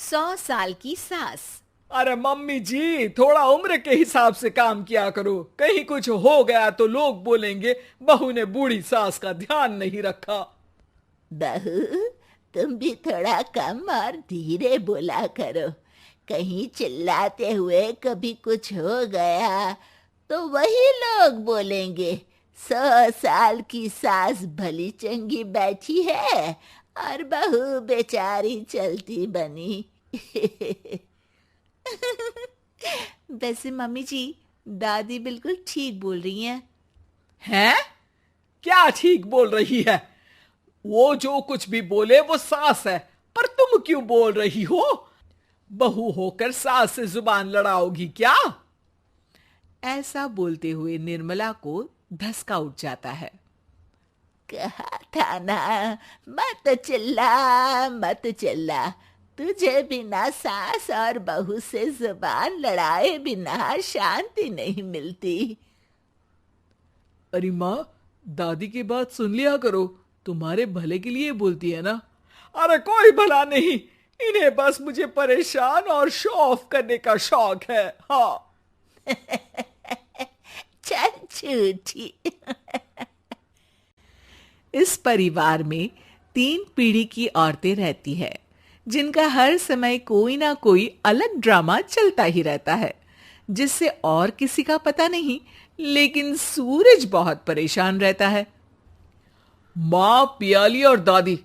100 साल की सास। अरे मम्मी जी, थोड़ा उम्र के हिसाब से काम किया करो। कहीं कुछ हो गया तो लोग बोलेंगे बहू ने बूढ़ी सास का ध्यान नहीं रखा। बहू, तुम भी थोड़ा कम और धीरे बोला करो। कहीं चिल्लाते हुए कभी कुछ हो गया तो वही लोग बोलेंगे 100 साल की सास भली चंगी बैठी है और बहू बेचारी चलती बनी। वैसे मम्मी जी, दादी बिल्कुल ठीक बोल रही हैं। हैं? क्या ठीक बोल रही है? वो जो कुछ भी बोले वो सास है, पर तुम क्यों बोल रही हो? बहू होकर सास से जुबान लड़ाओगी क्या? ऐसा बोलते हुए निर्मला को धसका उठ जाता है। कहा था ना, मत चिल्ला मत चिल्ला। तुझे बिना सास और बहू से जुबान लड़ाए बिना शांति नहीं मिलती। अरे माँ, दादी की बात सुन लिया करो, तुम्हारे भले के लिए बोलती है ना। अरे कोई भला नहीं, इन्हें बस मुझे परेशान और शो ऑफ करने का शौक है। हाँ। चल झूठी। इस परिवार में 3 पीढ़ी की औरतें रहती है, जिनका हर समय कोई ना कोई अलग ड्रामा चलता ही रहता है, जिससे और किसी का पता नहीं, लेकिन सूरज बहुत परेशान रहता है। माँ, पियाली और दादी,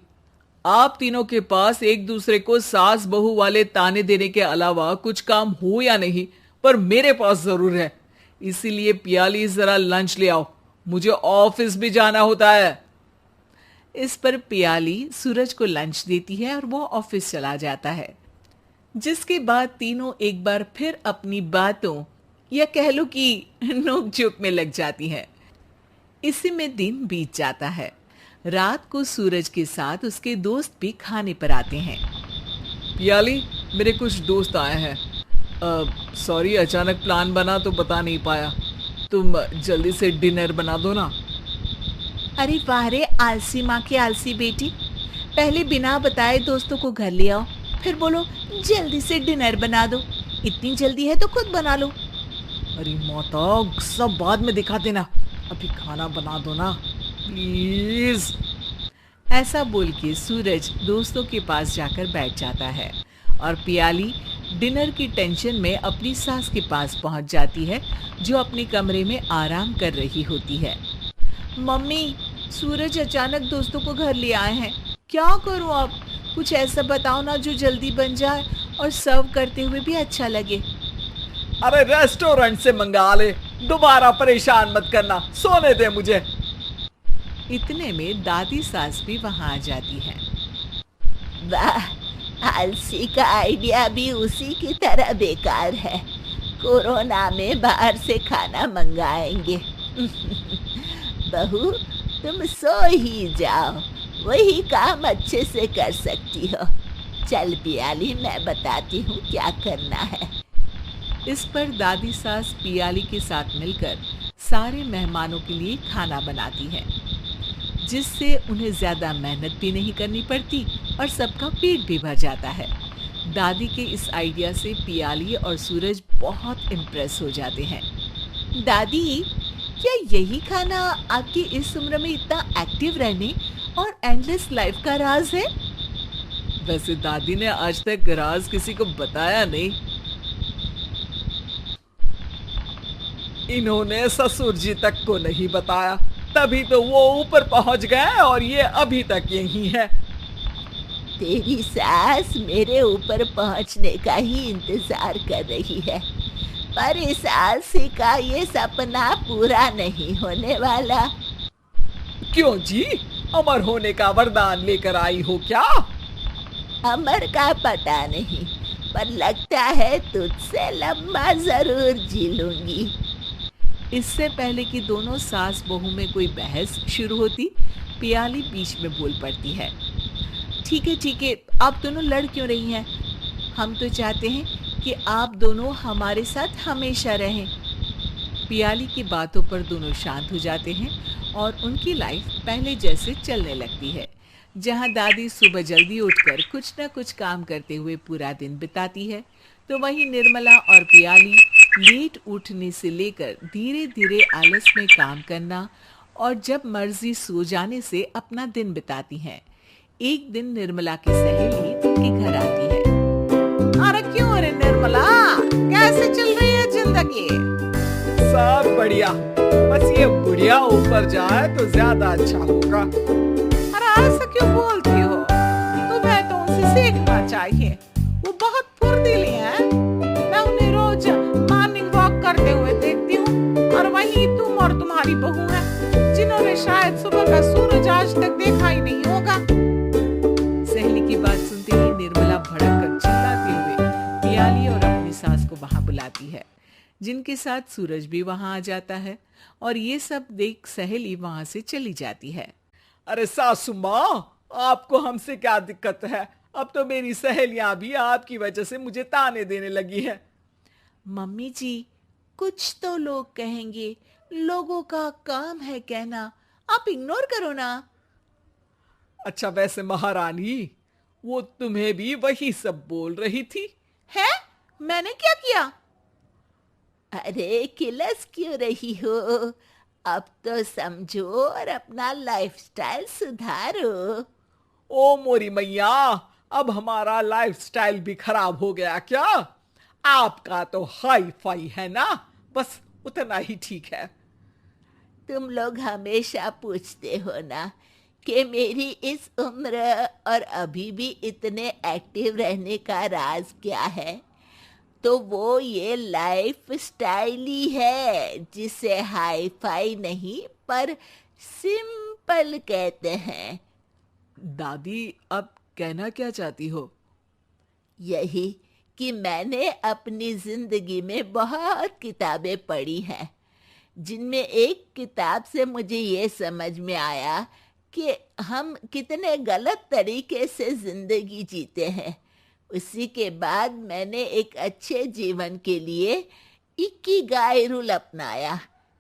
आप तीनों के पास एक दूसरे को सास बहू वाले ताने देने के अलावा कुछ काम हो या नहीं, पर मेरे पास जरूर है। इसीलिए पियाली, जरा लंच ले आओ, मुझे ऑफिस भी जाना होता है। इस पर पियाली सूरज को लंच देती है और वो ऑफिस चला जाता है, जिसके बाद तीनों एक बार फिर अपनी बातों या कह लो कि नोक-झोंक में लग जाती हैं। इसी में दिन बीत जाता है। रात को सूरज के साथ उसके दोस्त भी खाने पर आते हैं। पियाली, मेरे कुछ दोस्त आए हैं। सॉरी, अचानक प्लान बना तो बता नहीं पाया। तुम जल्दी से डिनर बना दो ना। अरे वाह रे आलसी माँ की आलसी बेटी, पहले बिना बताए दोस्तों को घर ले आओ, फिर बोलो जल्दी से डिनर बना दो। इतनी जल्दी है तो खुद बना लो। अरे माता, सब बाद में दिखा देना, अभी खाना बना दो ना प्लीज। ऐसा बोल के सूरज दोस्तों के पास जाकर बैठ जाता है और पियाली डिनर की टेंशन में अपनी सास के पास पहुंच जाती है, जो अपने कमरे में आराम कर रही होती है। मम्मी, सूरज अचानक दोस्तों को घर ले आए हैं, क्या करूं अब? कुछ ऐसा बताओ ना जो जल्दी बन जाए और सर्व करते हुए भी अच्छा लगे। अरे रेस्टोरेंट से मंगा ले, दोबारा परेशान मत करना, सोने दे मुझे। इतने में दादी सास भी वहां आ जाती है। वाह, आलसी का आइडिया भी उसी की तरह बेकार है। कोरोना में बाहर से खाना मंगाएंगे। बहू, तुम सो ही जाओ, वही काम अच्छे से कर सकती हो। चल पियाली, मैं बताती हूँ क्या करना है। इस पर दादी सास पियाली के साथ मिलकर सारे मेहमानों के लिए खाना बनाती है, जिससे उन्हें ज्यादा मेहनत भी नहीं करनी पड़ती और सबका पेट भी भर जाता है। दादी के इस आइडिया से पियाली और सूरज बहुत इम्प्रेस हो जाते हैं। दादी, क्या यही खाना आपकी इस उम्र में इतना एक्टिव रहने और एंडलेस लाइफ का राज है? वैसे दादी ने आज तक राज किसी को बताया नहीं। इन्होंने ससुर जी तक को नहीं बताया, तभी तो वो ऊपर पहुंच गए और ये अभी तक यही है। तेरी सास मेरे ऊपर पहुंचने का ही इंतजार कर रही है, पर इस आलसी का ये सपना पूरा नहीं होने वाला। क्यों जी, अमर होने का वरदान लेकर आई हो क्या? अमर का पता नहीं, पर लगता है तुझसे लंबा जरूर जी लूंगी। इससे पहले कि दोनों सास बहू में कोई बहस शुरू होती, पियाली बीच में बोल पड़ती है। ठीक है, आप दोनों लड़ क्यों रही हैं? हम तो चाहते हैं कि आप दोनों हमारे साथ हमेशा रहें। पियाली की बातों पर दोनों शांत हो जाते हैं और उनकी लाइफ पहले जैसे चलने लगती है, जहां दादी सुबह जल्दी उठकर कुछ न कुछ काम करते हुए पूरा दिन बिताती है, तो वहीं निर्मला और पियाली लेट उठने से लेकर धीरे धीरे आलस में काम करना और जब मर्जी सो जाने से अपना दिन बिताती हैं। एक दिन निर्मला की सहेली उनके घर आती है। अरे क्यों रे निर्मला, कैसे चल रही है जिंदगी? सब बढ़िया, बस ये बुढ़िया ऊपर जाए तो ज्यादा अच्छा होगा। अरे ऐसा क्यों बोलती हो? तुम्हें तो उनसे सीखना चाहिए, वो बहुत फुर्तीली हैं। मैं उन्हें रोज मॉर्निंग वॉक करते हुए देखती हूँ, और वहीं तुम और तुम्हारी बहू हैं जिन्होंने शायद सुबह का सूरज आज तक देखा ही नहीं होगा। सहेली की बात सुनते ही निर्मला भड़क कर चिल्लाते हुए पियाली और अपनी सास को वहां बुलाती है, जिनके साथ सूरज भी वहां आ जाता है और ये सब देख सहेली वहां से चली जाती है। अरे सासू माँ, आपको हमसे क्या दिक्कत है? अब तो मेरी सहेलियां भी आपकी वजह से मुझे ताने देने लगी है। मम्मी जी, कुछ तो लोग कहेंगे, लोगों का काम है कहना, आप इग्नोर करो ना। अच्छा, वैसे महारानी, वो तुम्हें भी वही सब बोल रही थी? है? मैंने क्या किया? अरे किलस क्यों रही हो? अब तो समझो और अपना लाइफस्टाइल सुधारो। ओ मोरी मैया, अब हमारा लाइफस्टाइल भी खराब हो गया क्या? आपका तो हाई फाई है ना, बस उतना ही ठीक है। तुम लोग हमेशा पूछते हो ना कि मेरी इस उम्र और अभी भी इतने एक्टिव रहने का राज क्या है, तो वो ये लाइफ स्टाइल ही है, जिसे हाई फाई नहीं पर सिंपल कहते हैं। दादी, अब कहना क्या चाहती हो? यही कि मैंने अपनी जिंदगी में बहुत किताबें पढ़ी हैं, जिनमें एक किताब से मुझे ये समझ में आया कि हम कितने गलत तरीके से जिंदगी जीते हैं। उसी के बाद मैंने एक अच्छे जीवन के लिए इकिगाई रूल अपनाया,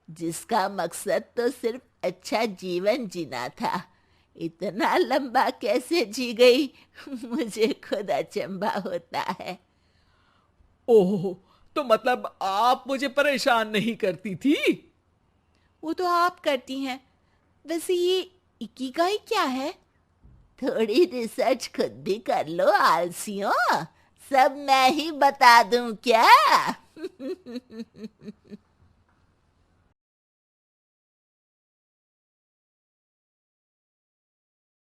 जिसका मकसद तो सिर्फ अच्छा जीवन जीना था। इतना लंबा कैसे जी गई मुझे खुद अचंभा होता है। ओह, तो मतलब आप मुझे परेशान नहीं करती थी? वो तो आप करती हैं। वैसे ये इकिगाई क्या है? थोड़ी रिसर्च खुद भी कर लो आलसियों, सब मैं ही बता दूं क्या?